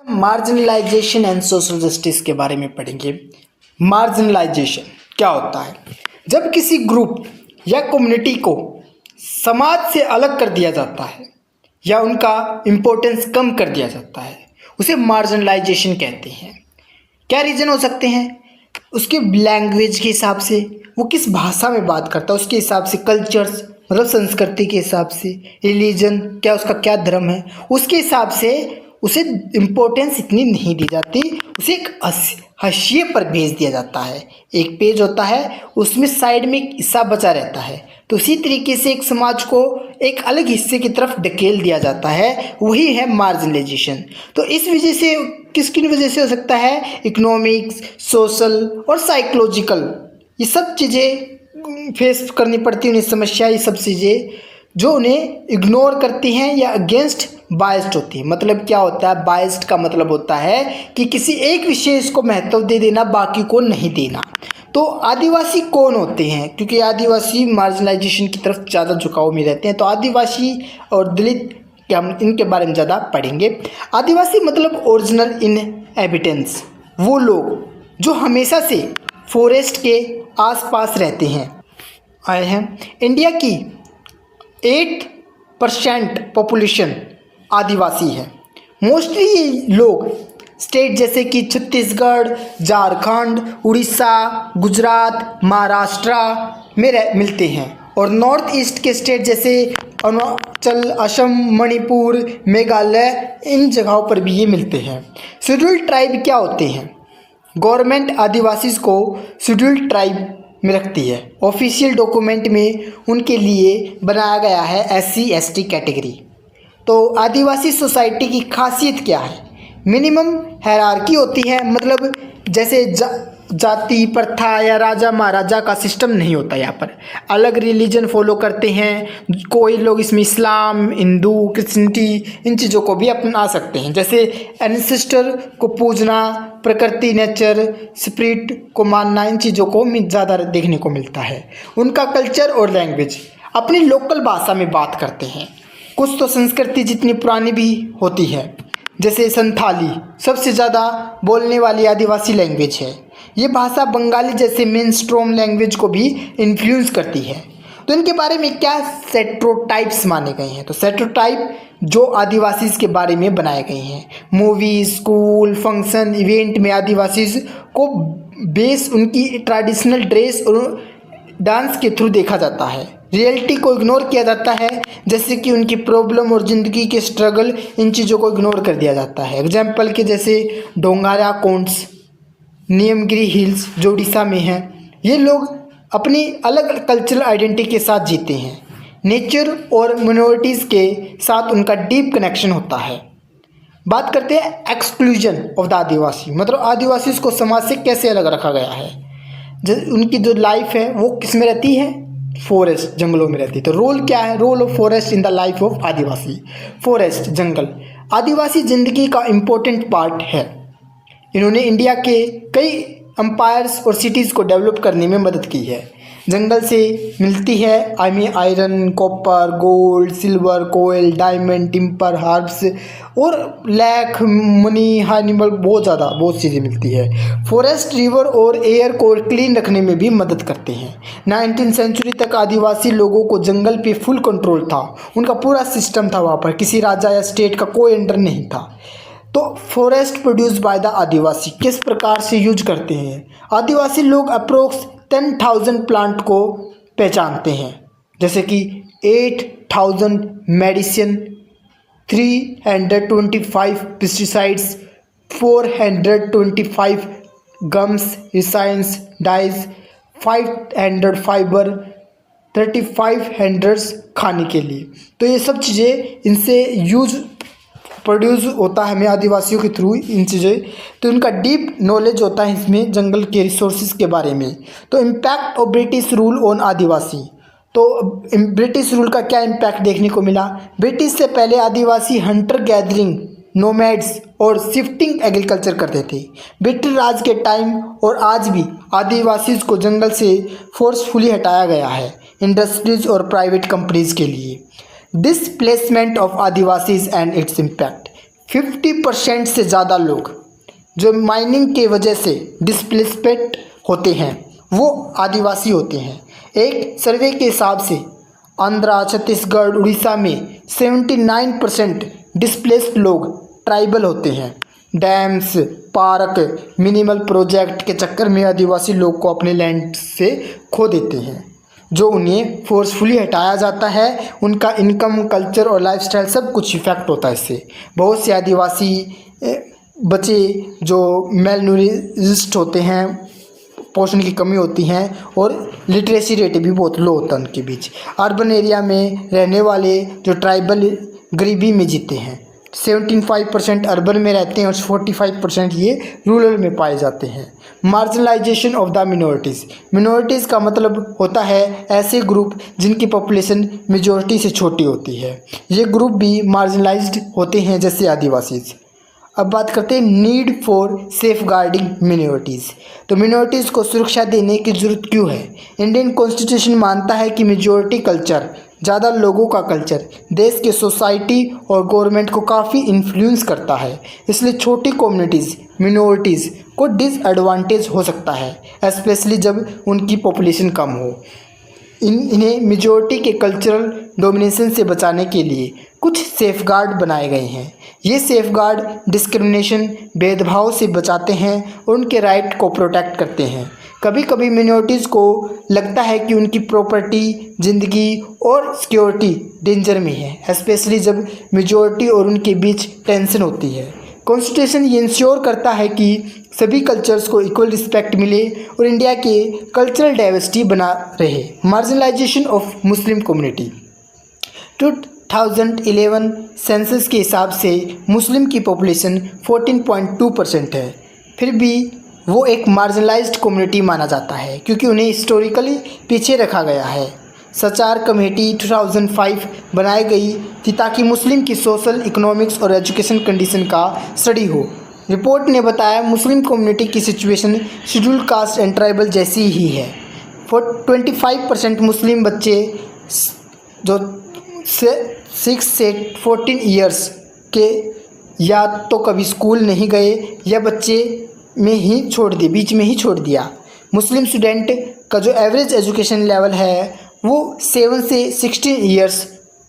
Marginalisation and social justice के बारे में पढ़ेंगे। मार्जिनलाइजेशन क्या होता है? जब किसी ग्रुप या कम्युनिटी को समाज से अलग कर दिया जाता है या उनका इम्पोर्टेंस कम कर दिया जाता है, उसे मार्जिनलाइजेशन कहते हैं। क्या रीज़न हो सकते हैं? उसके लैंग्वेज के हिसाब से, वो किस भाषा में बात करता है उसके हिसाब से, कल्चर्स मतलब संस्कृति के हिसाब से, रिलीजन क्या उसका क्या धर्म है उसके हिसाब से उसे इम्पोर्टेंस इतनी नहीं दी जाती, उसे एक हाशिए पर भेज दिया जाता है। एक पेज होता है, उसमें साइड में एक हिस्सा बचा रहता है, तो इसी तरीके से एक समाज को एक अलग हिस्से की तरफ धकेल दिया जाता है, वही है मार्जिनलाइजेशन। तो इस वजह से किसकी वजह से हो सकता है? इकोनॉमिक्स, सोशल और साइकोलॉजिकल, ये सब चीज़ें फेस करनी पड़ती हैं उन्हें समस्या। ये सब चीज़ें जो उन्हें इग्नोर करती हैं या अगेंस्ट बायस्ड होती है। मतलब क्या होता है? बायस्ड का मतलब होता है कि किसी एक विशेष को महत्व दे देना, बाकी को नहीं देना। तो आदिवासी कौन होते हैं? क्योंकि आदिवासी मार्जिनलाइजेशन की तरफ ज़्यादा झुकाव में रहते हैं, तो आदिवासी और दलित के हम इनके बारे में ज़्यादा पढ़ेंगे। आदिवासी मतलब ओरिजिनल इनहैबिटेंट्स, वो लोग जो हमेशा से फॉरेस्ट के आसपास रहते हैं, आए हैं। इंडिया की 8% पॉपुलेशन आदिवासी है। मोस्टली ये लोग स्टेट जैसे कि छत्तीसगढ़, झारखंड, उड़ीसा, गुजरात, महाराष्ट्र में मिलते हैं, और नॉर्थ ईस्ट के स्टेट जैसे अरुणाचल, असम, मणिपुर, मेघालय, इन जगहों पर भी ये मिलते हैं। शेड्यूल्ड ट्राइब क्या होते हैं? गवर्नमेंट आदिवासी को शेड्यूल्ड ट्राइब में रखती है। ऑफिशियल डॉक्यूमेंट में उनके लिए बनाया गया है SC ST कैटेगरी। तो आदिवासी सोसाइटी की खासियत क्या है? मिनिमम हायरार्की होती है, मतलब जैसे जाति प्रथा या राजा महाराजा का सिस्टम नहीं होता। यहाँ पर अलग रिलीजन फॉलो करते हैं। कोई लोग इसमें इस्लाम, हिंदू, क्रिश्चियनिटी, इन चीज़ों को भी अपना सकते हैं। जैसे एंसेस्टर को पूजना, प्रकृति, नेचर, स्पिरिट को मानना, इन चीज़ों को ज़्यादा देखने को मिलता है। उनका कल्चर और लैंग्वेज, अपनी लोकल भाषा में बात करते हैं। कुछ तो संस्कृति जितनी पुरानी भी होती है, जैसे संथाली सबसे ज़्यादा बोलने वाली आदिवासी लैंग्वेज है। ये भाषा बंगाली जैसे मेन स्ट्रीम लैंग्वेज को भी इन्फ्लुएंस करती है। तो इनके बारे में क्या स्टेरियोटाइप्स माने गए हैं? तो स्टेरियोटाइप जो आदिवासी के बारे में बनाए गए हैं, मूवी, स्कूल, फंक्शन, इवेंट में आदिवासी को बेस उनकी ट्रेडिशनल ड्रेस और डांस के थ्रू देखा जाता है। रियलिटी को इग्नोर किया जाता है, जैसे कि उनकी प्रॉब्लम और ज़िंदगी के स्ट्रगल, इन चीज़ों को इग्नोर कर दिया जाता है। एग्जाम्पल के जैसे डोंगारा कोंड्स, नीलगिरी हिल्स जो उड़ीसा में हैं, ये लोग अपनी अलग कल्चरल आइडेंटिटी के साथ जीते हैं। नेचर और मिनोरिटीज़ के साथ उनका डीप कनेक्शन होता है। बात करते हैं एक्सक्लूजन ऑफ द आदिवासी, मतलब आदिवासी को समाज से कैसे अलग रखा गया है। उनकी जो लाइफ है वो किस में रहती है? फॉरेस्ट, जंगलों में रहती है। तो रोल क्या है? Role of forest in the life of Adivasi. Forest, जंगल आदिवासी जिंदगी का इम्पोर्टेंट पार्ट है। इन्होंने इंडिया के कई एम्पायर्स और सिटीज़ को डेवलप करने में मदद की है। जंगल से मिलती है आयरन, कॉपर, गोल्ड, सिल्वर, कोयल, डायमंड, टिम्पर, हर्ब्स और लैक, मनी, एनिमल, बहुत चीज़ें मिलती है। फॉरेस्ट रिवर और एयर को क्लीन रखने में भी मदद करते हैं। 19th सेंचुरी तक आदिवासी लोगों को जंगल पे फुल कंट्रोल था। उनका पूरा सिस्टम था, वहाँ पर किसी राजा या स्टेट का कोई अंडर नहीं था। तो फॉरेस्ट प्रोड्यूस बाय द आदिवासी किस प्रकार से यूज करते हैं? आदिवासी लोग अप्रोक्स 10,000 प्लांट को पहचानते हैं, जैसे कि 8,000 medicine, 325 pesticides, 425 gums, resins, dyes, 500 fibre, 3,500 खाने के लिए। तो ये सब चीज़ें इनसे यूज प्रोड्यूस होता है हमें आदिवासियों के थ्रू इन चीज़ें। तो उनका डीप नॉलेज होता है इसमें जंगल के रिसोर्सेज के बारे में। तो impact of British rule on Adivasi, तो ब्रिटिश रूल का क्या इम्पैक्ट देखने को मिला? ब्रिटिश से पहले आदिवासी हंटर गैदरिंग, नोमैड्स और शिफ्टिंग एग्रीकल्चर करते थे। ब्रिटिश राज के टाइम और आज भी आदिवासी को जंगल से फोर्सफुली हटाया गया है इंडस्ट्रीज और प्राइवेट कंपनीज के लिए। Displacement of Adivasis and its impact, 50% से ज़्यादा लोग जो माइनिंग के वजह से डिस्प्लेसमेंट होते हैं वो आदिवासी होते हैं। एक सर्वे के हिसाब से आंध्रा, छत्तीसगढ़, उड़ीसा में 79% डिस्प्लेस्ड लोग ट्राइबल होते हैं। डैम्स, पार्क, मिनिमल प्रोजेक्ट के चक्कर में आदिवासी लोग को अपने लैंड से खो देते हैं, जो उन्हें फोर्सफुली हटाया जाता है। उनका इनकम, कल्चर और लाइफस्टाइल सब कुछ इफेक्ट होता है इससे। बहुत से आदिवासी बच्चे जो मेलनूरिश्ड होते हैं, पोषण की कमी होती हैं, और लिटरेसी रेट भी बहुत लो होता है उनके बीच। अर्बन एरिया में रहने वाले जो ट्राइबल गरीबी में जीते हैं, 75% अर्बन में रहते हैं और 45% ये रूरल में पाए जाते हैं। Marginalisation of the minorities. Minorities का मतलब होता है ऐसे ग्रुप जिनकी पॉपुलेशन मेजॉरिटी से छोटी होती है। ये ग्रुप भी मार्जिनलाइज्ड होते हैं, जैसे आदिवासीज़। अब बात करते हैं need for safeguarding minorities. तो मिनॉरिटीज़ को सुरक्षा देने की ज़रूरत क्यों है? इंडियन कॉन्स्टिट्यूशन मानता है कि मेजॉरिटी कल्चर, ज़्यादा लोगों का कल्चर देश के सोसाइटी और गवर्नमेंट को काफ़ी इन्फ्लुएंस करता है। इसलिए छोटी कम्युनिटीज़, मिनॉरिटीज़ को डिसएडवांटेज हो सकता है, स्पेशली जब उनकी पॉपुलेशन कम हो। इन्हें मेजॉरिटी के कल्चरल डोमिनेशन से बचाने के लिए कुछ सेफगार्ड बनाए गए हैं। ये सेफगार्ड डिस्क्रिमिनेशन, भेदभाव से बचाते हैं और उनके राइट को प्रोटेक्ट करते हैं। कभी कभी मिनॉरिटीज़ को लगता है कि उनकी प्रॉपर्टी, ज़िंदगी और सिक्योरिटी डेंजर में है, स्पेशली जब मेजॉरिटी और उनके बीच टेंशन होती है। कॉन्स्टिट्यूशन ये इंश्योर करता है कि सभी कल्चर्स को इक्वल रिस्पेक्ट मिले और इंडिया के कल्चरल डाइवर्सिटी बना रहे। Marginalisation of Muslim community. 2011 census के हिसाब से मुस्लिम की पॉपुलेशन 14.2% है। फिर भी वो एक मार्जिनलाइज्ड कम्युनिटी माना जाता है क्योंकि उन्हें हिस्टोरिकली पीछे रखा गया है। सचार कमेटी 2005 बनाई गई थी ताकि मुस्लिम की सोशल, इकोनॉमिक्स और एजुकेशन कंडीशन का स्टडी हो। रिपोर्ट ने बताया मुस्लिम कम्युनिटी की situation scheduled caste and tribal जैसी ही है। 25% मुस्लिम बच्चे जो 6 से 14 ईयर्स के या तो कभी स्कूल नहीं गए या बच्चे में ही छोड़ दिए, बीच में ही छोड़ दिया। मुस्लिम स्टूडेंट का जो एवरेज एजुकेशन लेवल है वो 7 से 16 ईयर्स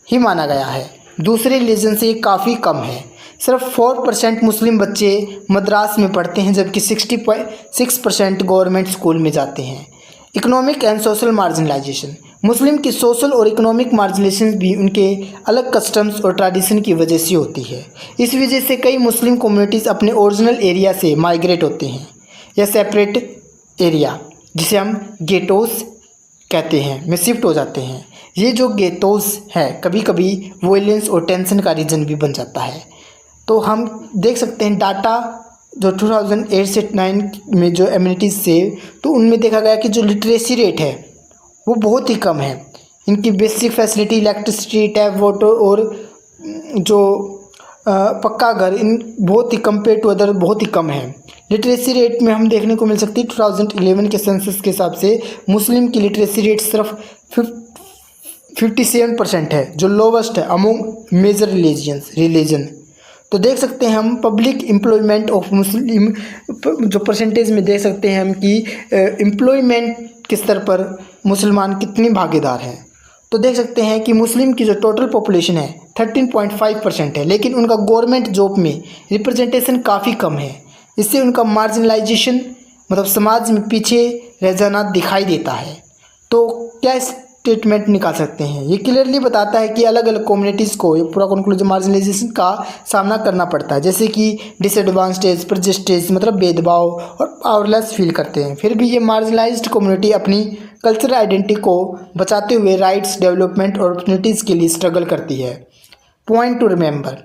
ही माना गया है। दूसरे रिलीजन से काफ़ी कम है। सिर्फ 4% मुस्लिम बच्चे मद्रास में पढ़ते हैं, जबकि 60% गवर्नमेंट स्कूल में जाते हैं। Economic and social marginalisation. Muslim की सोशल और इकोनॉमिक मार्जिनलाइजेशन भी उनके अलग कस्टम्स और ट्रेडिशन की वजह से होती है। इस वजह से कई मुस्लिम कम्युनिटीज़ अपने ओरिजिनल एरिया से माइग्रेट होते हैं या सेपरेट एरिया, जिसे हम गेटोस कहते हैं, में शिफ्ट हो जाते हैं। ये जो गेटोस है कभी कभी वॉयलेंस और टेंशन का रीज़न भी बन जाता है। तो हम देख सकते हैं डाटा जो 2008 से 9 में जो एम्यूनिटीज़ से, तो उनमें देखा गया कि जो लिटरेसी रेट है वो बहुत ही कम है। इनकी basic facility, electricity, tap water और जो पक्का घर, इन बहुत ही कंपेयर टू अदर बहुत ही कम है। लिटरेसी रेट में हम देखने को मिल सकती है 2011 के सेंसस के हिसाब से मुस्लिम की लिटरेसी रेट सिर्फ 57% है, जो लोवेस्ट है अमोंग मेजर रिलीजन। तो देख सकते हैं हम पब्लिक एम्प्लॉयमेंट ऑफ मुस्लिम जो परसेंटेज में देख सकते हैं हम कि एम्प्लॉयमेंट के स्तर पर मुसलमान कितनी भागीदार हैं। तो देख सकते हैं कि मुस्लिम की जो टोटल पॉपुलेशन है 13.5% है, लेकिन उनका गवर्नमेंट जॉब में रिप्रेजेंटेशन काफ़ी कम है। इससे उनका मार्जिनलाइजेशन मतलब समाज में पीछे रह जाना दिखाई देता है। तो क्या स्टेटमेंट निकाल सकते हैं? ये क्लियरली बताता है कि अलग अलग कम्युनिटीज़ को ये पूरा कंक्लूजन मार्जिनलाइजेशन का सामना करना पड़ता है, जैसे कि डिसएडवांटेज, प्रेजुडिस मतलब भेदभाव और पावरलेस फील करते हैं। फिर भी ये मार्जिनलाइज्ड कम्युनिटी अपनी कल्चरल आइडेंटिटी को बचाते हुए राइट्स, डेवलपमेंट और अपॉर्चुनिटीज़ के लिए स्ट्रगल करती है। पॉइंट टू रिमेंबर,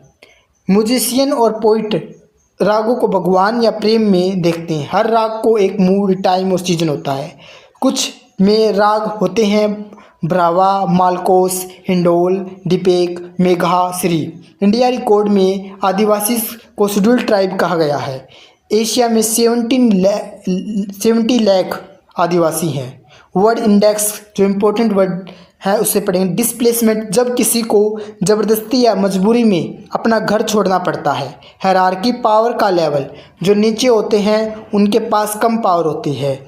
म्यूजिशियन और पोइट रागों को भगवान या प्रेम में देखते हैं। हर राग को एक मूड, टाइम और सीजन होता है। कुछ में राग होते हैं ब्रावा, मालकोस, हिंडोल, दीपेक, मेघा, श्री। इंडिया रिकॉर्ड में आदिवासी को शेड्यूल्ड ट्राइब कहा गया है। एशिया में 70 लाख आदिवासी हैं। वर्ल्ड इंडेक्स जो इम्पोर्टेंट वर्ड है उससे पढ़ेंगे। डिस्प्लेसमेंट, जब किसी को ज़बरदस्ती या मजबूरी में अपना घर छोड़ना पड़ता है। हायरार्की, पावर का लेवल, जो नीचे होते हैं उनके पास कम पावर होती है।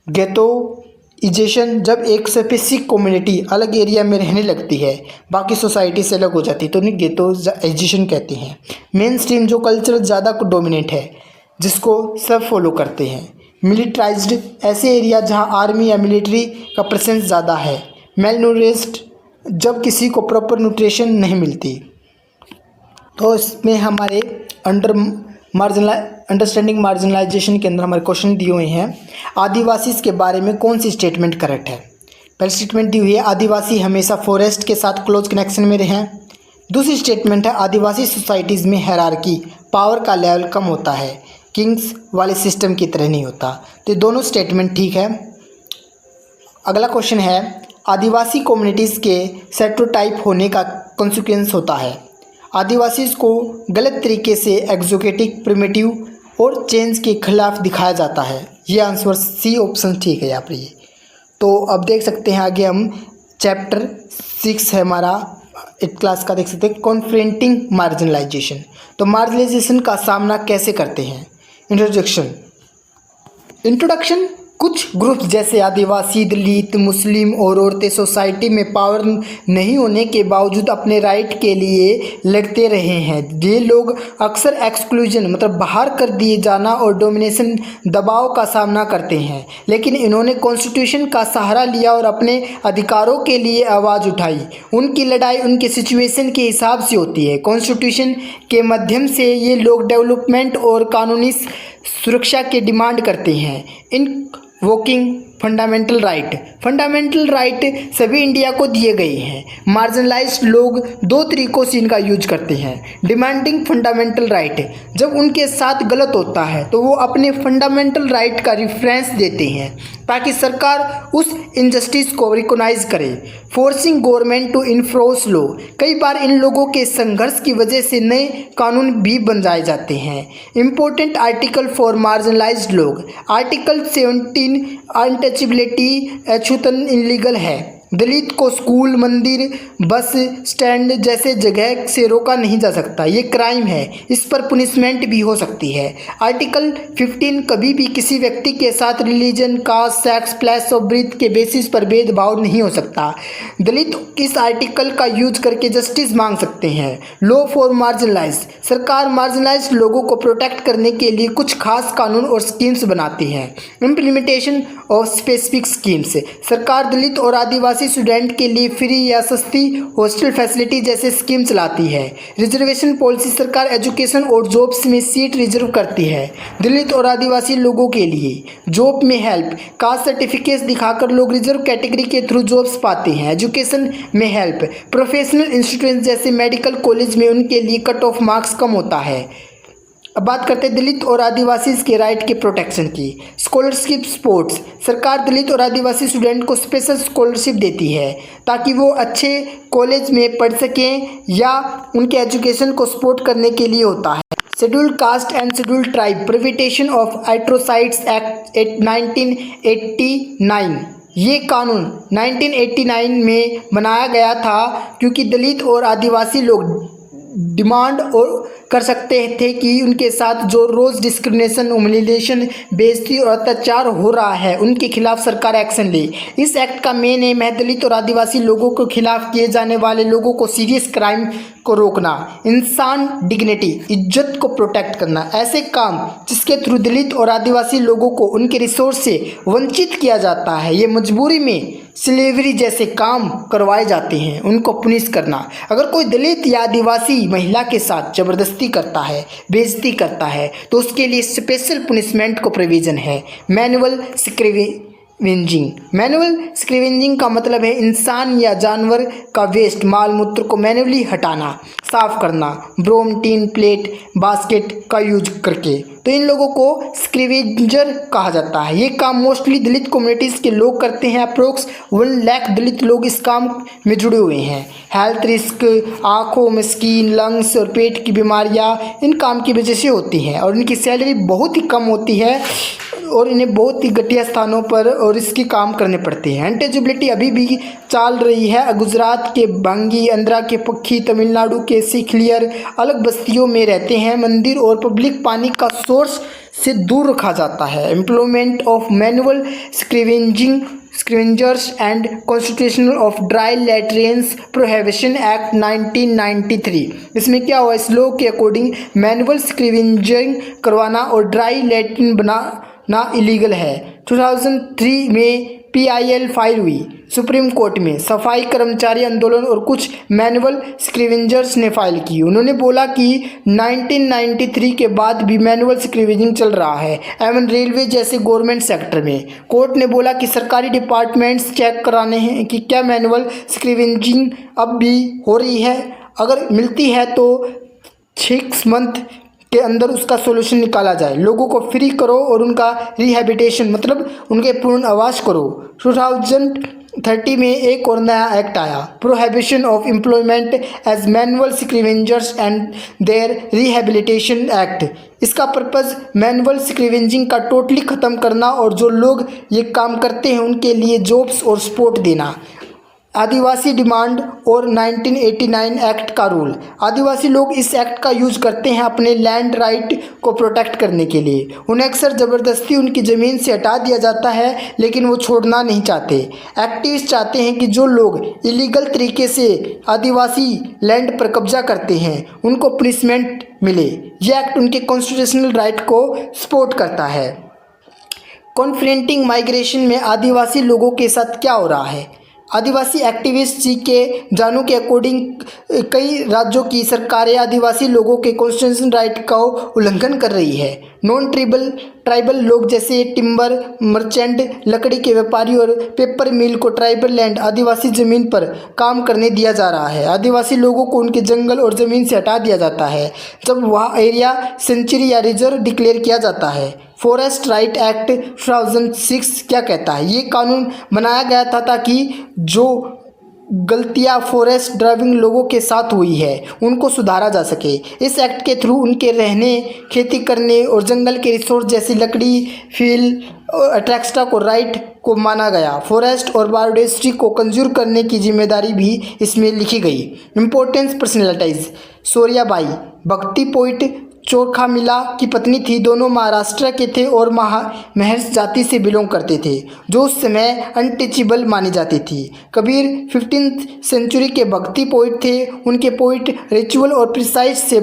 गेटोइजेशन, जब एक स्पेसिफिक कम्युनिटी अलग एरिया में रहने लगती है, बाकी सोसाइटी से अलग हो जाती है, तो उन्हें गेटोइजेशन कहते हैं। मेन स्ट्रीम, जो कल्चर ज़्यादा डोमिनेट है, जिसको सब फॉलो करते हैं। मिलिट्राइज्ड, ऐसे एरिया जहां आर्मी या मिलिट्री का प्रेजेंस ज़्यादा है। मेलनूरिस्ड, जब किसी को प्रॉपर न्यूट्रिशन नहीं मिलती। तो इसमें हमारे अंडरस्टैंडिंग मार्जिनलाइजेशन के अंदर हमारे क्वेश्चन दिए हुए हैं। आदिवासी के बारे में कौन सी स्टेटमेंट करेक्ट है? पहली स्टेटमेंट दी हुई है आदिवासी हमेशा फॉरेस्ट के साथ क्लोज कनेक्शन में रहे। दूसरी स्टेटमेंट है आदिवासी सोसाइटीज़ में हायरार्की, पावर का लेवल कम होता है, किंग्स वाले सिस्टम की तरह नहीं होता। तो ये दोनों स्टेटमेंट ठीक है। अगला क्वेश्चन है आदिवासी कम्युनिटीज़ के सेट्रोटाइप होने का कॉन्सिक्वेंस होता है। आदिवासी को गलत तरीके से एग्जोकेटिक, प्रिमिटिव और चेंज के खिलाफ दिखाया जाता है। ये आंसर सी ऑप्शन ठीक है यहाँ पर। ये तो अब देख सकते हैं आगे हम चैप्टर 6 है हमारा 8th क्लास का, देख सकते हैं कॉन्फ्रेंटिंग मार्जिनलाइजेशन। तो मार्जिनलाइजेशन का सामना कैसे करते हैं? इंट्रोडक्शन, कुछ ग्रुप्स जैसे आदिवासी, दलित, मुस्लिम और औरतें सोसाइटी में पावर नहीं होने के बावजूद अपने राइट के लिए लड़ते रहे हैं। ये लोग अक्सर एक्सक्लूजन मतलब बाहर कर दिए जाना और डोमिनेशन दबाव का सामना करते हैं, लेकिन इन्होंने कॉन्स्टिट्यूशन का सहारा लिया और अपने अधिकारों के लिए आवाज़ उठाई। उनकी लड़ाई उनके सिचुएशन के हिसाब से होती है। कॉन्स्टिट्यूशन के माध्यम से ये लोग डेवलपमेंट और कानूनी सुरक्षा की डिमांड करते हैं। इन वोकिंग फंडामेंटल राइट सभी इंडिया को दिए गए हैं। मार्जिनलाइज्ड लोग दो तरीक़ों से इनका यूज करते हैं। डिमांडिंग फंडामेंटल राइट, जब उनके साथ गलत होता है तो वो अपने फंडामेंटल राइट का रेफरेंस देते हैं ताकि सरकार उस इनजस्टिस को रिकॉग्नाइज करे। Forcing government to enforce law, कई बार इन लोगों के संघर्ष की वजह से नए कानून भी बन जाते हैं। इम्पोर्टेंट आर्टिकल फॉर मार्जिनलाइज्ड लोग, आर्टिकल 17 अनटचेबिलिटी अछूतन इनलीगल है। दलित को स्कूल, मंदिर, बस स्टैंड जैसे जगह से रोका नहीं जा सकता, ये क्राइम है, इस पर पुनिशमेंट भी हो सकती है। आर्टिकल 15 कभी भी किसी व्यक्ति के साथ religion, caste, sex, place of birth के बेसिस पर भेदभाव नहीं हो सकता। दलित इस आर्टिकल का यूज करके जस्टिस मांग सकते हैं। लॉ फॉर मार्जिनलाइज, सरकार मार्जिनलाइज लोगों को प्रोटेक्ट करने के लिए कुछ खास कानून और स्कीम्स बनाती है। इम्प्लीमेंटेशन ऑफ स्पेसिफिक स्कीम्स, सरकार दलित और आदिवासी स्टूडेंट के लिए फ्री या सस्ती हॉस्टल फैसिलिटी जैसे स्कीम चलाती है। रिजर्वेशन पॉलिसी, सरकार एजुकेशन और जॉब्स में सीट रिजर्व करती है दलित और आदिवासी लोगों के लिए। जॉब में हेल्प, कास्ट सर्टिफिकेट दिखाकर लोग रिजर्व कैटेगरी के थ्रू जॉब्स पाते हैं। एजुकेशन में हेल्प, प्रोफेशनल इंस्टीट्यूट जैसे मेडिकल कॉलेज में उनके लिए कट ऑफ मार्क्स कम होता है। अब बात करते हैं दलित और आदिवासी के राइट के प्रोटेक्शन की। स्कॉलरशिप स्पोर्ट्स, सरकार दलित और आदिवासी स्टूडेंट को स्पेशल स्कॉलरशिप देती है ताकि वो अच्छे कॉलेज में पढ़ सकें या उनके एजुकेशन को सपोर्ट करने के लिए होता है। Scheduled caste and scheduled tribe, prohibition of atrocities act 1989, ये कानून 1989 में बनाया गया था क्योंकि दलित और आदिवासी लोग डिमांड और कर सकते थे कि उनके साथ जो रोज़ डिस्क्रिमिनेशन, ह्यूमिलिएशन, बेइज्जती और अत्याचार हो रहा है उनके खिलाफ सरकार एक्शन ले। इस एक्ट का मेन एम है दलित और आदिवासी लोगों के खिलाफ किए जाने वाले लोगों को सीरियस क्राइम को रोकना, इंसान डिग्निटी, इज्जत को प्रोटेक्ट करना। ऐसे काम जिसके थ्रू दलित और आदिवासी लोगों को उनके रिसोर्स से वंचित किया जाता है, ये मजबूरी में स्लेवरी जैसे काम करवाए जाते हैं, उनको पुनिश करना। अगर कोई दलित या आदिवासी महिला के साथ ज़बरदस्ती करता है, बेइज्जती करता है, तो उसके लिए स्पेशल पुनिशमेंट को प्रोविज़न है। मैनुअल स्क्रीविंजिंग का मतलब है इंसान या जानवर का वेस्ट, माल मूत्र को मैनुअली हटाना, साफ करना, ब्रोम, टीन, प्लेट, बास्केट का यूज करके। तो इन लोगों को स्क्रीवेंजर कहा जाता है। ये काम मोस्टली दलित कम्युनिटीज़ के लोग करते हैं। अप्रोक्स 1 लाख दलित लोग इस काम में जुड़े हुए हैं। हेल्थ रिस्क, आँखों में स्किन, लंग्स और पेट की बीमारियाँ इन काम की वजह से होती हैं और इनकी सैलरी बहुत ही कम होती है और इन्हें बहुत ही घटिया स्थानों पर और इसके काम करने पड़ते हैं। अनटचेबिलिटी अभी भी चल रही है। गुजरात के भांगी, आंध्रा के पक्षी, तमिलनाडु के सिखलियर अलग बस्तियों में रहते हैं। मंदिर और पब्लिक पानी का सोर्स से दूर रखा जाता है। Employment of manual scavengers and constitutional of dry latrines prohibition act 1993। इसमें क्या हुआ, इस लॉ के अकॉर्डिंग मैनुअल स्क्रीवेंजिंग करवाना और ड्राई लैट्रिन बनाना इलीगल है। 2003 में PIL फाइल हुई सुप्रीम कोर्ट में। सफाई कर्मचारी आंदोलन और कुछ मैनुअल स्क्रीवेंजर्स ने फाइल की। उन्होंने बोला कि 1993 के बाद भी मैनुअल स्क्रीवेंजिंग चल रहा है एवं रेलवे जैसे गवर्नमेंट सेक्टर में। कोर्ट ने बोला कि सरकारी डिपार्टमेंट्स चेक कराने हैं कि क्या मैनुअल स्क्रीवेंजिंग अब भी हो रही है। अगर मिलती है तो 6 मंथ के अंदर उसका सोल्यूशन निकाला जाए। लोगों को फ्री करो और उनका रिहेबिटेशन मतलब उनके पूर्ण आवास करो। 2030 में एक और नया एक्ट आया, prohibition of employment as manual scavengers and their rehabilitation act. इसका पर्पज़ मैनुअल स्क्रीवेंजिंग का टोटली ख़त्म करना और जो लोग ये काम करते हैं उनके लिए जॉब्स और सपोर्ट देना। आदिवासी डिमांड और 1989 एक्ट का रूल। आदिवासी लोग इस एक्ट का यूज करते हैं अपने लैंड राइट को प्रोटेक्ट करने के लिए। उन्हें अक्सर ज़बरदस्ती उनकी ज़मीन से हटा दिया जाता है लेकिन वो छोड़ना नहीं चाहते। एक्टिविस्ट चाहते हैं कि जो लोग इलीगल तरीके से आदिवासी लैंड पर कब्जा करते हैं उनको पनिशमेंट मिले। यह एक्ट उनके कॉन्स्टिट्यूशनल राइट को सपोर्ट करता है। कॉन्फ्रेंटिंग माइग्रेशन में आदिवासी लोगों के साथ क्या हो रहा है। आदिवासी एक्टिविस्ट जी के जानों के अकॉर्डिंग कई राज्यों की सरकारें आदिवासी लोगों के कॉन्स्टिट्यूशनल राइट का उल्लंघन कर रही है। नॉन ट्राइबल लोग जैसे टिम्बर मर्चेंट, लकड़ी के व्यापारी और पेपर मिल को ट्राइबल लैंड आदिवासी ज़मीन पर काम करने दिया जा रहा है। आदिवासी लोगों को उनके जंगल और ज़मीन से हटा दिया जाता है जब वह एरिया सेंचुरी या रिजर्व डिक्लेयर किया जाता है। फॉरेस्ट राइट एक्ट 2006 क्या कहता है। ये कानून बनाया गया था ताकि जो गलतियां फॉरेस्ट ड्राइविंग लोगों के साथ हुई है उनको सुधारा जा सके। इस एक्ट के थ्रू उनके रहने, खेती करने और जंगल के रिसोर्स जैसी लकड़ी, फील और एक्स्ट्रा को राइट को माना गया। फॉरेस्ट और बायोडाइवर्सिटी को कंज्यूम करने की जिम्मेदारी भी इसमें लिखी गई। Importance personalities. सोरियाबाई भक्ति पोइट चोरखा मिला की पत्नी थी। दोनों महाराष्ट्र के थे और महर्ष जाति से बिलोंग करते थे जो उस समय अनटचेबल मानी जाती थी। कबीर 15th सेंचुरी के भक्ति पोइट थे। उनके पोइट रिचुअल और प्रिसाइज से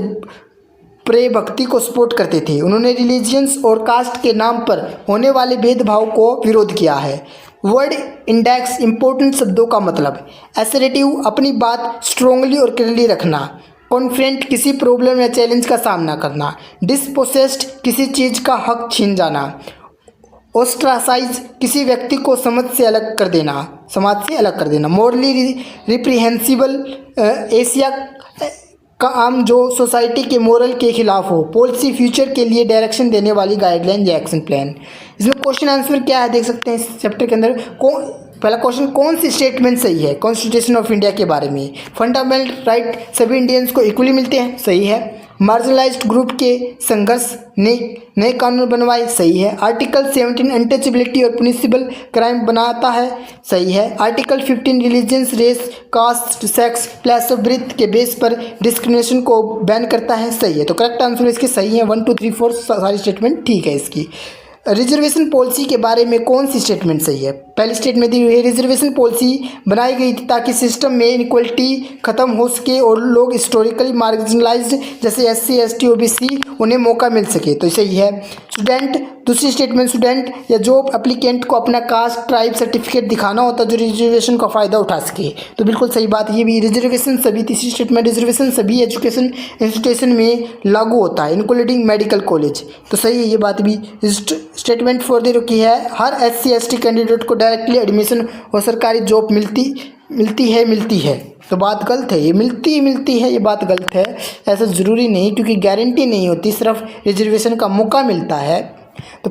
प्रे भक्ति को सपोर्ट करते थे। उन्होंने रिलीजियंस और कास्ट के नाम पर होने वाले भेदभाव को विरोध किया है। वर्ड इंडेक्स इंपॉर्टेंट शब्दों का मतलब। असर्टिव अपनी बात स्ट्रोंगली और क्लियरली रखना। कॉन्फ्रेंट किसी प्रॉब्लम या चैलेंज का सामना करना। डिसपोसेस्ड किसी चीज़ का हक छीन जाना। ओस्ट्रासाइज किसी व्यक्ति को समाज से अलग कर देना। मॉरली रिप्रीहेंसिबल एशिया का आम जो सोसाइटी के मोरल के खिलाफ हो। पॉलिसी फ्यूचर के लिए डायरेक्शन देने वाली गाइडलाइन या एक्शन प्लान। इसमें क्वेश्चन आंसर क्या है देख सकते हैं इस चैप्टर के अंदर। पहला क्वेश्चन, कौन सी स्टेटमेंट सही है कॉन्स्टिट्यूशन ऑफ इंडिया के बारे में। फंडामेंटल राइट सभी इंडियंस को इक्वली मिलते हैं, सही है। मार्जिनलाइज्ड ग्रुप के संघर्ष ने नए कानून बनवाए, सही है। आर्टिकल 17 अनटचेबिलिटी और पनिशेबल क्राइम बनाता है, सही है। Article 15 religious, race, caste, sex, place of birth के बेस पर डिस्क्रिमिनेशन को बैन करता है, सही है। तो करेक्ट आंसर इसके सही है। 1 2 3 4 सारी स्टेटमेंट ठीक है इसकी। रिजर्वेशन पॉलिसी के बारे में कौन सी स्टेटमेंट सही है। पहली स्टेटमेंट दी हुई है, रिजर्वेशन पॉलिसी बनाई गई थी ताकि सिस्टम में इनइक्वलिटी खत्म हो सके और लोग हिस्टोरिकली मार्जिनलाइज्ड जैसे SC ST OBC उन्हें मौका मिल सके, तो सही है। स्टूडेंट, दूसरी स्टेटमेंट, स्टूडेंट या जॉब एप्लीकेंट को अपना कास्ट ट्राइब सर्टिफिकेट दिखाना होता जो रिजर्वेशन का फ़ायदा उठा सके, तो बिल्कुल सही बात। ये भी रिजर्वेशन सभी, तीसरी स्टेटमेंट, रिजर्वेशन सभी एजुकेशन इंस्टीट्यूशन में लागू होता है इंक्लूडिंग मेडिकल कॉलेज, तो सही है ये बात भी। स्टेटमेंट 4 दे रखी है, हर SC ST कैंडिडेट को डायरेक्टली एडमिशन और सरकारी जॉब मिलती मिलती है तो बात गलत है। ये मिलती है ये बात गलत है। ऐसा ज़रूरी नहीं, क्योंकि गारंटी नहीं होती, सिर्फ रिजर्वेशन का मौका मिलता है। तो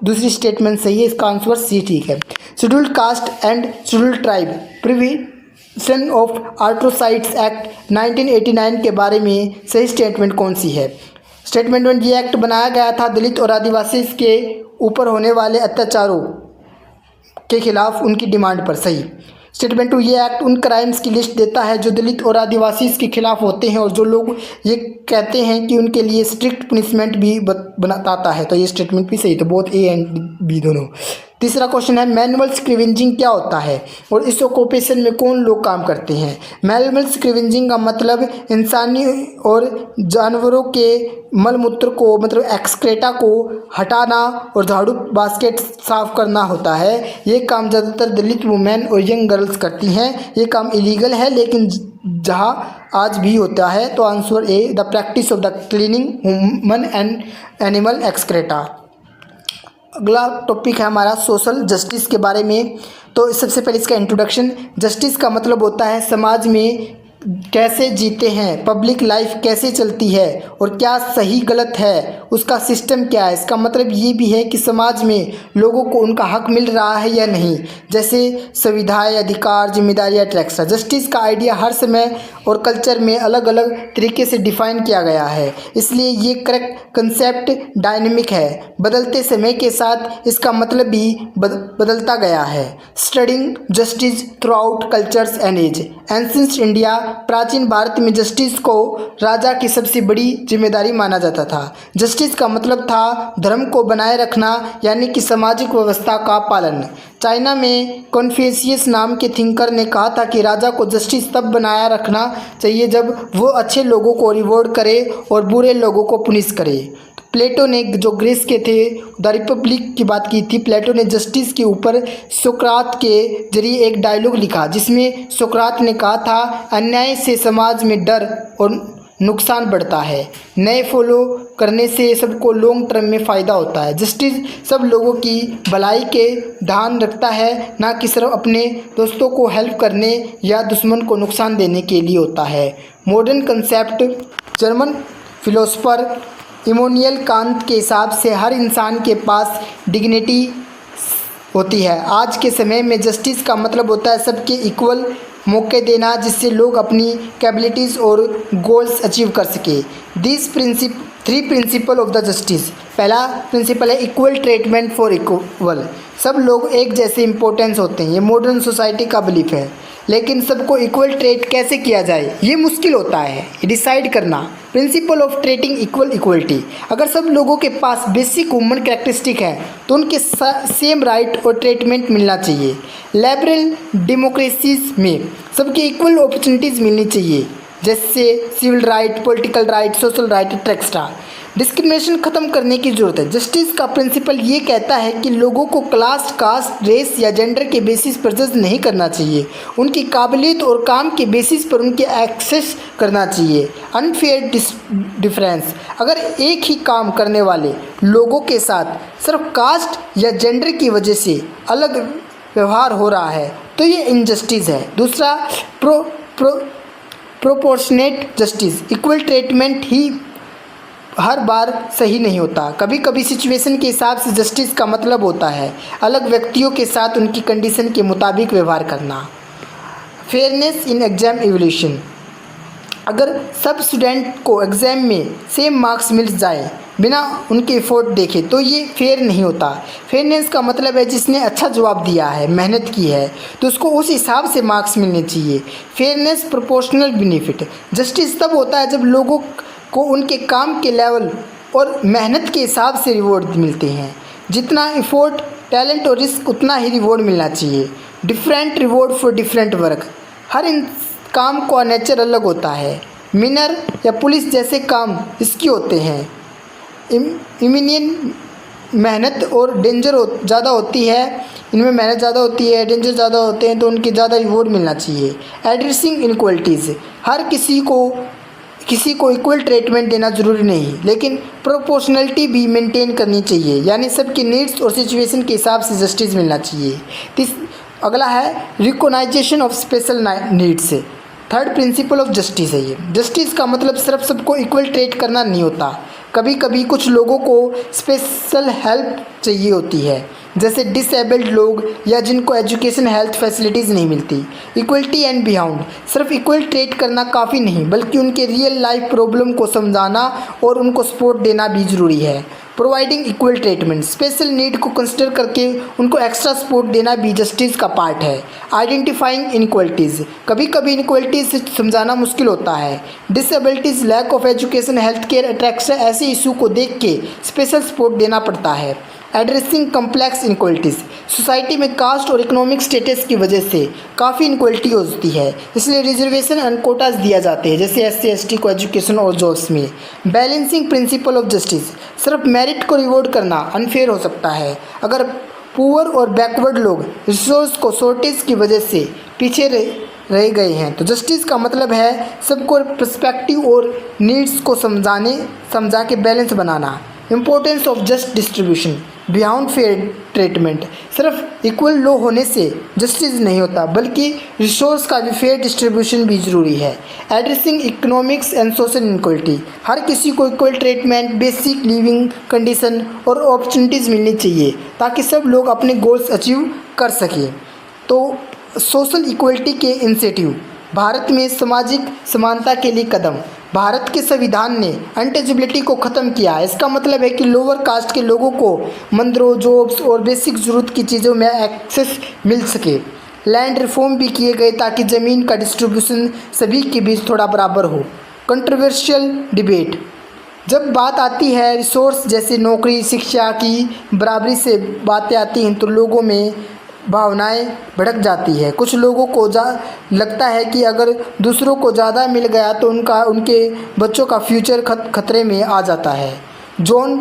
दूसरी स्टेटमेंट सही है, इसका आंसर सी ठीक है। Scheduled caste and scheduled tribe prevention of atrocities act 1989 के बारे में सही स्टेटमेंट कौन सी है? स्टेटमेंट 1, ये एक्ट बनाया गया था दलित और आदिवासी के ऊपर होने वाले अत्याचारों के खिलाफ उनकी डिमांड पर। सही। स्टेटमेंट 2, ये एक्ट उन क्राइम्स की लिस्ट देता है जो दलित और आदिवासी के खिलाफ होते हैं और जो लोग ये कहते हैं कि उनके लिए स्ट्रिक्ट पनिशमेंट भी बताता है। तो ये स्टेटमेंट भी सही। तो बोथ ए एंड बी दोनों। तीसरा क्वेश्चन है मैनुअल स्क्रिवेंजिंग क्या होता है और इस ऑक्यूपेशन में कौन लोग काम करते हैं? मैनुअल स्क्रिवेंजिंग का मतलब इंसानी और जानवरों के मलमूत्र को मतलब एक्सक्रेटा को हटाना और झाड़ू बास्केट साफ करना होता है। ये काम ज़्यादातर दलित वुमेन और यंग गर्ल्स करती हैं। ये काम इलीगल है लेकिन जहाँ आज भी होता है। तो answer A, the practice of the cleaning human and animal excreta. अगला टॉपिक है हमारा सोशल जस्टिस के बारे में। तो सबसे पहले इसका इंट्रोडक्शन। जस्टिस का मतलब होता है समाज में कैसे जीते हैं, पब्लिक लाइफ कैसे चलती है और क्या सही गलत है, उसका सिस्टम क्या है। इसका मतलब ये भी है कि समाज में लोगों को उनका हक मिल रहा है या नहीं, जैसे सुविधाएं, अधिकार, जिम्मेदारियाँ, टैक्स। जस्टिस का आइडिया हर समय और कल्चर में अलग अलग तरीके से डिफाइन किया गया है, इसलिए ये करेक्ट कंसेप्ट डायनेमिक है। बदलते समय के साथ इसका मतलब भी बदलता गया है। Studying justice throughout cultures and age. Ancient India, प्राचीन भारत में जस्टिस को राजा की सबसे बड़ी जिम्मेदारी माना जाता था। जस्टिस का मतलब था धर्म को बनाए रखना, यानी कि सामाजिक व्यवस्था का पालन। चाइना में कन्फ्यूशियस नाम के थिंकर ने कहा था कि राजा को जस्टिस तब बनाया रखना चाहिए जब वो अच्छे लोगों को रिवॉर्ड करे और बुरे लोगों को पुनिश करे। प्लेटो ने, जो ग्रीस के थे, द रिपब्लिक की बात की थी। प्लेटो ने जस्टिस के ऊपर सोक्रात के जरिए एक डायलॉग लिखा जिसमें सोक्रात ने कहा था, अन्याय से समाज में डर और नुकसान बढ़ता है, नए फॉलो करने से सबको लॉन्ग टर्म में फ़ायदा होता है। जस्टिस सब लोगों की भलाई के ध्यान रखता है, ना कि सिर्फ अपने दोस्तों को हेल्प करने या दुश्मन को नुकसान देने के लिए होता है। Modern concept. German philosopher Immanuel Kant के हिसाब से हर इंसान के पास डिग्निटी होती है। आज के समय में जस्टिस का मतलब होता है सबके इक्वल मौके देना, जिससे लोग अपनी कैपेबिलिटीज़ और गोल्स अचीव कर सके। This three principle of the justice. पहला प्रिंसिपल है इक्वल ट्रीटमेंट फॉर इक्वल। सब लोग एक जैसे इंपॉर्टेंस होते हैं, ये मॉडर्न सोसाइटी का बिलीफ है। लेकिन सबको इक्वल ट्रीट कैसे किया जाए ये मुश्किल होता है डिसाइड करना। Principle of treating equal equality. अगर सब लोगों के पास बेसिक ह्यूमन कैरेक्टरिस्टिक है तो उनके सेम राइट और ट्रीटमेंट मिलना चाहिए। लिबरल डेमोक्रेसीज में सबके इक्वल अपॉर्चुनिटीज़ मिलनी चाहिए, जैसे civil right, political right, social right, extra. Discrimination खत्म करने की ज़रूरत है। जस्टिस का प्रिंसिपल ये कहता है कि लोगों को क्लास, कास्ट, रेस या जेंडर के बेसिस पर जज नहीं करना चाहिए, उनकी काबिलियत और काम के बेसिस पर उनके एक्सेस करना चाहिए। Unfair difference. अगर एक ही काम करने वाले लोगों के साथ सिर्फ कास्ट या जेंडर की वजह से अलग व्यवहार हो रहा है तो ये इनजस्टिस है। दूसरा प्रोपोर्शनेट जस्टिस। इक्वल ट्रीटमेंट ही हर बार सही नहीं होता, कभी कभी सिचुएशन के हिसाब से जस्टिस का मतलब होता है अलग व्यक्तियों के साथ उनकी कंडीशन के मुताबिक व्यवहार करना। Fairness in exam evaluation. अगर सब स्टूडेंट को एग्ज़ाम में सेम मार्क्स मिल जाए बिना उनके एफर्ट देखे तो ये फेयर नहीं होता। फेयरनेस का मतलब है जिसने अच्छा जवाब दिया है, मेहनत की है, तो उसको उस हिसाब से मार्क्स मिलने चाहिए। Fairness proportional benefit. जस्टिस तब होता है जब लोगों को उनके काम के लेवल और मेहनत के हिसाब से रिवॉर्ड मिलते हैं। जितना एफर्ट, टैलेंट और रिस्क उतना ही रिवॉर्ड मिलना चाहिए। Different reward for different work. हर काम का नेचर अलग होता है। मिनर या पुलिस जैसे काम इसकी होते हैं। इमिनियन मेहनत और डेंजर ज़्यादा होती है, इनमें मेहनत ज़्यादा होती है, डेंजर ज़्यादा होते हैं, तो उनकी ज़्यादा रिवॉर्ड मिलना चाहिए। Addressing inequalities. हर किसी को इक्वल ट्रीटमेंट देना ज़रूरी नहीं, लेकिन प्रोपोर्शनलिटी भी मेंटेन करनी चाहिए, यानी सबकी नीड्स और सिचुएशन के हिसाब से जस्टिस मिलना चाहिए। अगला है recognition of special needs. Third principle of justice है ये। जस्टिस का मतलब सिर्फ सबको इक्वल ट्रीट करना नहीं होता। कभी कभी कुछ लोगों को स्पेशल हेल्प चाहिए होती है, जैसे डिसेबल्ड लोग या जिनको एजुकेशन हेल्थ फैसिलिटीज़ नहीं मिलती। इक्वलिटी एंड बियॉन्ड, सिर्फ इक्वल ट्रीट करना काफ़ी नहीं बल्कि उनके रियल लाइफ प्रॉब्लम को समझाना और उनको सपोर्ट देना भी ज़रूरी है। Providing equal treatment, special need को कंसिडर करके उनको एक्स्ट्रा सपोर्ट देना भी जस्टिस का पार्ट है। आइडेंटिफाइंग इनइक्वलिटीज़, कभी कभी इनइक्वलिटीज़ से समझाना मुश्किल होता है। Disabilities, lack of education, health care, attraction, ऐसे इशू को देख के स्पेशल सपोर्ट देना पड़ता है। एड्रेसिंग कम्प्लेक्स इनइक्वलिटीज़, सोसाइटी में कास्ट और इकोनॉमिक स्टेटस की वजह से काफ़ी इनइक्वलिटी होती है, इसलिए रिजर्वेशन एंड कोटाज दिया जाते हैं, जैसे SC ST को एजुकेशन और जॉब्स में। बैलेंसिंग प्रिंसिपल ऑफ जस्टिस, सिर्फ मेरिट को रिवॉर्ड करना अनफेयर हो सकता है। अगर पुअर और बैकवर्ड लोग रिसोर्स को शॉर्टेज की वजह से पीछे रह गए हैं तो जस्टिस का मतलब है सबको पर्सपेक्टिव और नीड्स को समझा के balance banana. Importance of just distribution beyond fair treatment, सिर्फ इक्वल लो होने से जस्टिस नहीं होता बल्कि रिसोर्स का भी फेयर डिस्ट्रीब्यूशन भी ज़रूरी है। Addressing economics and social inequality, हर किसी को equal treatment, basic living condition और अपॉर्चुनिटीज़ मिलनी चाहिए ताकि सब लोग अपने गोल्स अचीव कर सकें। तो सोशल इक्वलिटी के इंसेटिव, भारत में सामाजिक समानता के लिए कदम, भारत के संविधान ने अनटचेबिलिटी को ख़त्म किया। इसका मतलब है कि लोअर कास्ट के लोगों को मंदिरों, जॉब्स और बेसिक ज़रूरत की चीज़ों में एक्सेस मिल सके। लैंड रिफॉर्म भी किए गए ताकि ज़मीन का डिस्ट्रीब्यूशन सभी के बीच थोड़ा बराबर हो। कंट्रोवर्शियल डिबेट, जब बात आती है रिसोर्स जैसे नौकरी, शिक्षा की बराबरी से बातें आती हैं तो लोगों में भावनाएं भड़क जाती है। कुछ लोगों को लगता है कि अगर दूसरों को ज़्यादा मिल गया तो उनके बच्चों का फ्यूचर खतरे में आ जाता है। जॉन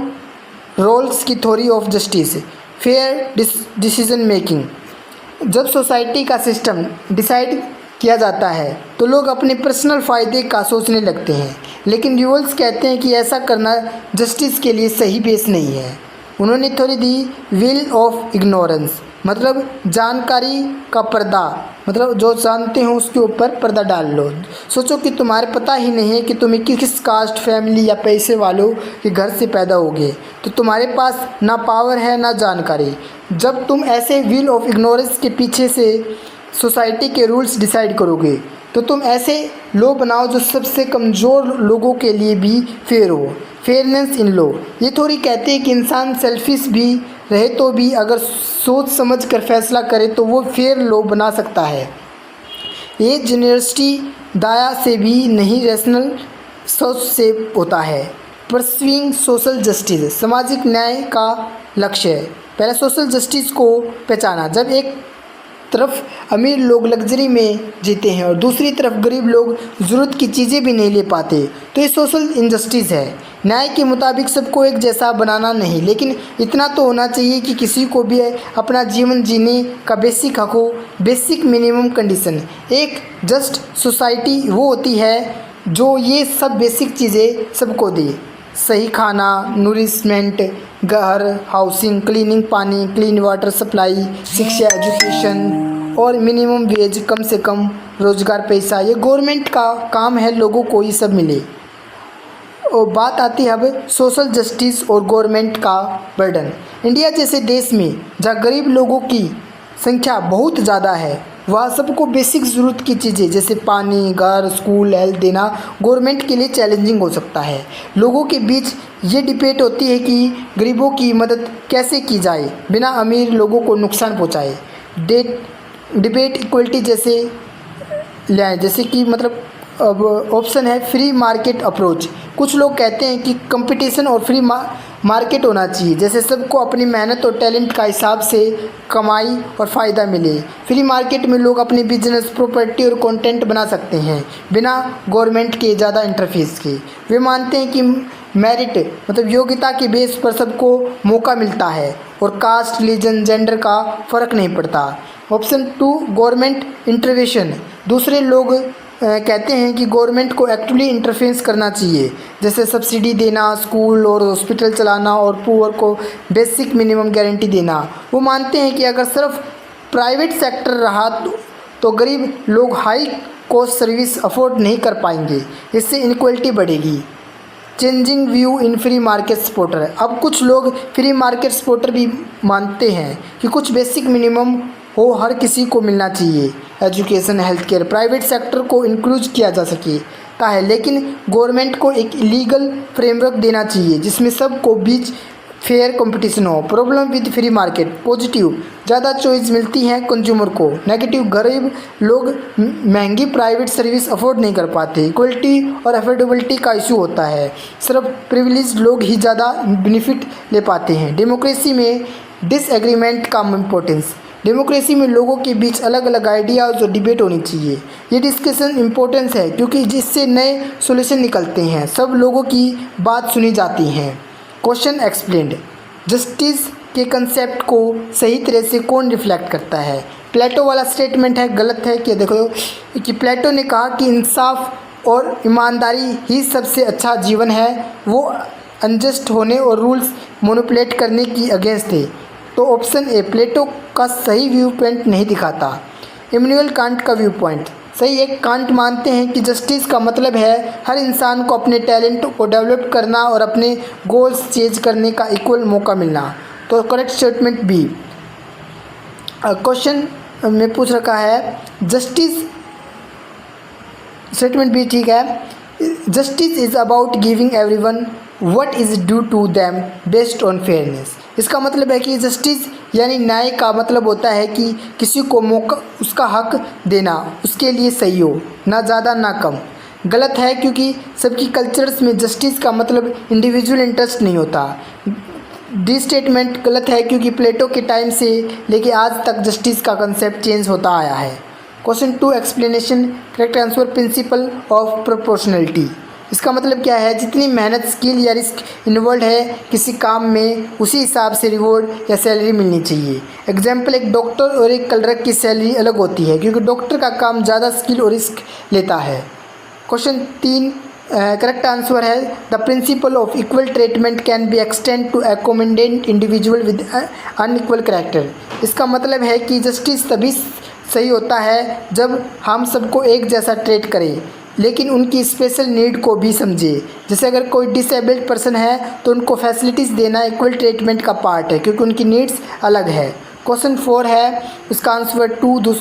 रॉल्स की theory of justice, fair decision making, जब सोसाइटी का सिस्टम डिसाइड किया जाता है तो लोग अपने पर्सनल फ़ायदे का सोचने लगते हैं, लेकिन र्यूल्स कहते हैं कि ऐसा करना जस्टिस के लिए सही बेस नहीं है। उन्होंने theory the will of ignorance, मतलब जानकारी का पर्दा, मतलब जो जानते हो उसके ऊपर पर्दा डाल लो। सोचो कि तुम्हारे पता ही नहीं है कि तुम्हें किस कास्ट, फैमिली या पैसे वालों के घर से पैदा होगे तो तुम्हारे पास ना पावर है ना जानकारी। जब तुम ऐसे विल ऑफ इग्नोरेंस के पीछे से सोसाइटी के रूल्स डिसाइड करोगे तो तुम ऐसे लॉ बनाओ जो सबसे कमज़ोर लोगों के लिए भी फेयर हो। फेयरनेस इन लॉ, ये थ्योरी कहते हैं कि इंसान सेल्फिश भी रहे तो भी अगर सोच समझ कर फैसला करे तो वो फेयर लॉ बना सकता है। ये जेनरसिटी दया से भी नहीं, रैशनल सोच से होता है। परस्यूइंग सोशल जस्टिस, सामाजिक न्याय का लक्ष्य है। पहले सोशल जस्टिस को पहचाना, जब एक तरफ अमीर लोग लग्जरी में जीते हैं और दूसरी तरफ गरीब लोग ज़रूरत की चीज़ें भी नहीं ले पाते तो ये सोशल इनजस्टिस है। न्याय के मुताबिक सबको एक जैसा बनाना नहीं, लेकिन इतना तो होना चाहिए कि किसी को भी अपना जीवन जीने का बेसिक हक हो। बेसिक मिनिमम कंडीशन, एक जस्ट सोसाइटी वो होती है जो ये सब बेसिक चीज़ें सबको दे। सही खाना, नूरिशमेंट, घर, हाउसिंग, क्लीनिंग पानी, क्लीन वाटर सप्लाई, शिक्षा, एजुकेशन और मिनिमम वेज, कम से कम रोज़गार, पैसा, ये गवर्नमेंट का काम है लोगों को ये सब मिले। और बात आती है अब सोशल जस्टिस और गवर्नमेंट का बर्डन। इंडिया जैसे देश में जहाँ गरीब लोगों की संख्या बहुत ज़्यादा है वहाँ सबको बेसिक ज़रूरत की चीज़ें जैसे पानी, घर, स्कूल, हेल्थ देना गवर्नमेंट के लिए चैलेंजिंग हो सकता है। लोगों के बीच ये डिबेट होती है कि गरीबों की मदद कैसे की जाए बिना अमीर लोगों को नुकसान पहुँचाए। डिबेट इक्वलिटी जैसे लाए, जैसे कि मतलब अब ऑप्शन है फ्री मार्केट अप्रोच। कुछ लोग कहते हैं कि कंपटीशन और फ्री मार्केट होना चाहिए, जैसे सबको अपनी मेहनत और टैलेंट का हिसाब से कमाई और फ़ायदा मिले। फ्री मार्केट में लोग अपने बिजनेस, प्रॉपर्टी और कंटेंट बना सकते हैं बिना गवर्नमेंट के ज़्यादा इंटरफेस के। वे मानते हैं कि मेरिट मतलब योग्यता के बेस पर सबको मौका मिलता है और कास्ट, रिलीजन, जेंडर का फ़र्क नहीं पड़ता। Option 2 government intervention. दूसरे लोग कहते हैं कि गवर्नमेंट को एक्टिवली इंटरफेरेंस करना चाहिए, जैसे सब्सिडी देना, स्कूल और हॉस्पिटल चलाना और पुअर को बेसिक मिनिमम गारंटी देना। वो मानते हैं कि अगर सिर्फ प्राइवेट सेक्टर रहा तो गरीब लोग हाई कॉस्ट सर्विस अफोर्ड नहीं कर पाएंगे, इससे इनक्वालिटी बढ़ेगी। Changing view in free market supporter, अब कुछ लोग फ्री मार्केट सपोर्टर भी मानते हैं कि कुछ बेसिक मिनिमम हो हर किसी को मिलना चाहिए। Education, health care, private sector को इंक्लूड किया जा सके का है, लेकिन गवर्नमेंट को एक लीगल फ्रेमवर्क देना चाहिए जिसमें सबको बीच फेयर कंपटीशन हो। Problem with free market, positive ज़्यादा चॉइस मिलती है कंज्यूमर को, नेगेटिव गरीब लोग महंगी प्राइवेट सर्विस अफोर्ड नहीं कर पाते, इक्वलिटी और अफोर्डेबिलिटी का इशू होता है, सिर्फ प्रिविलेज्ड लोग ही ज़्यादा बेनिफिट ले पाते हैं। डेमोक्रेसी में डिसएग्रीमेंट का इम्पोर्टेंस, डेमोक्रेसी में लोगों के बीच अलग अलग आइडियाज़ और डिबेट होनी चाहिए। ये डिस्कशन इम्पोर्टेंस है क्योंकि जिससे नए सॉल्यूशन निकलते हैं, सब लोगों की बात सुनी जाती है। क्वेश्चन एक्सप्लेन्ड, जस्टिस के कंसेप्ट को सही तरह से कौन रिफ्लेक्ट करता है? प्लेटो वाला स्टेटमेंट है, गलत है। कि देखो कि प्लेटो ने कहा कि इंसाफ और ईमानदारी ही सबसे अच्छा जीवन है, वो अनजस्ट होने और रूल्स मैनिपुलेट करने की अगेंस्ट थे। तो ऑप्शन ए प्लेटो का सही व्यू पॉइंट नहीं दिखाता। इमैनुअल कांट का व्यू पॉइंट सही है। कांट मानते हैं कि जस्टिस का मतलब है हर इंसान को अपने टैलेंट को डेवलप करना और अपने गोल्स चेंज करने का इक्वल मौका मिलना। तो करेक्ट स्टेटमेंट बी। क्वेश्चन में पूछ रखा है जस्टिस, स्टेटमेंट बी ठीक है। Justice is about giving everyone what is due to them based on fairness. इसका मतलब है कि जस्टिस यानी न्याय का मतलब होता है कि किसी को मौका, उसका हक देना उसके लिए सही हो, ना ज़्यादा ना कम। गलत है क्योंकि सबकी कल्चर्स में जस्टिस का मतलब इंडिविजुअल इंटरेस्ट नहीं होता। डी स्टेटमेंट गलत है क्योंकि प्लेटो के टाइम से लेके आज तक जस्टिस का कंसेप्ट चेंज होता आया है। Question 2 explanation, correct answer principle of proportionality. इसका मतलब क्या है? जितनी मेहनत, स्किल या रिस्क इन्वॉल्व है किसी काम में, उसी हिसाब से रिवॉर्ड या सैलरी मिलनी चाहिए। एग्जाम्पल, एक डॉक्टर और एक क्लर्क की सैलरी अलग होती है क्योंकि डॉक्टर का काम ज़्यादा स्किल और रिस्क लेता है। क्वेश्चन 3 करेक्ट आंसर है the principle of equal treatment can be extend to accommodate individual with unequal character. इसका मतलब है कि जस्टिस तभी सही होता है जब हम सबको एक जैसा ट्रीट करें लेकिन उनकी स्पेशल नीड को भी समझे। जैसे अगर कोई डिसेबल्ड पर्सन है तो उनको फैसिलिटीज़ देना इक्वल ट्रीटमेंट का पार्ट है क्योंकि उनकी नीड्स अलग है। क्वेश्चन 4 है, उसका आंसर 2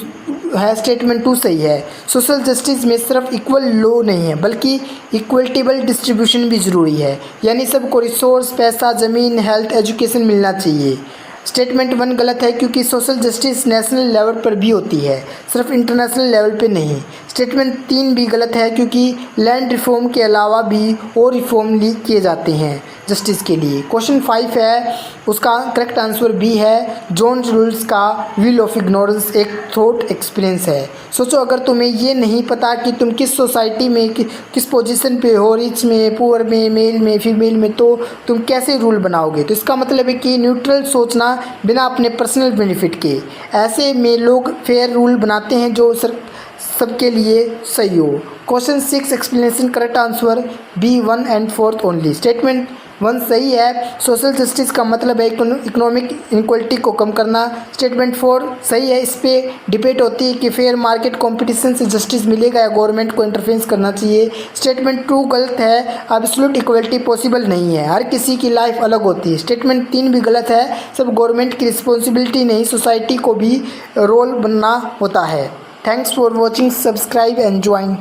है, स्टेटमेंट 2 सही है। सोशल जस्टिस में सिर्फ इक्वल लॉ नहीं है बल्कि इक्वलिटेबल डिस्ट्रीब्यूशन भी ज़रूरी है, यानी सबको रिसोर्स, पैसा, ज़मीन, हेल्थ, एजुकेशन मिलना चाहिए। स्टेटमेंट 1 गलत है क्योंकि सोशल जस्टिस नेशनल लेवल पर भी होती है, सिर्फ इंटरनेशनल लेवल पे नहीं। स्टेटमेंट 3 भी गलत है क्योंकि लैंड रिफॉर्म के अलावा भी और रिफॉर्म किए जाते हैं जस्टिस के लिए। क्वेश्चन 5 है, उसका करेक्ट आंसर बी है। जॉन रूल्स का विल ऑफ इग्नोरेंस एक थॉट एक्सपीरियंस है। सोचो अगर तुम्हें ये नहीं पता कि तुम किस सोसाइटी में किस पोजीशन पे हो, रिच में, पुअर में, मेल में, फीमेल में, तो तुम कैसे रूल बनाओगे? तो इसका मतलब है कि न्यूट्रल सोचना बिना अपने पर्सनल बेनिफिट के। ऐसे में लोग फेयर रूल बनाते हैं जो सबके लिए सही हो। Question 6 explanation correct answer B 1 and 4 only. Statement 1 सही है। सोशल जस्टिस का मतलब है इकोनॉमिक इनक्वालिटी को कम करना। स्टेटमेंट 4 सही है। इस पे डिबेट होती है कि फेयर मार्केट कंपटीशन से जस्टिस मिलेगा या गवर्नमेंट को इंटरफेरेंस करना चाहिए। स्टेटमेंट 2 गलत है। एब्सोल्यूट इक्वलिटी पॉसिबल नहीं है, हर किसी की लाइफ अलग होती है। स्टेटमेंट 3 भी गलत है। सब गवर्नमेंट की रिस्पॉन्सिबिलिटी नहीं, सोसाइटी को भी रोल बनना होता है। Thanks for watching, subscribe and join.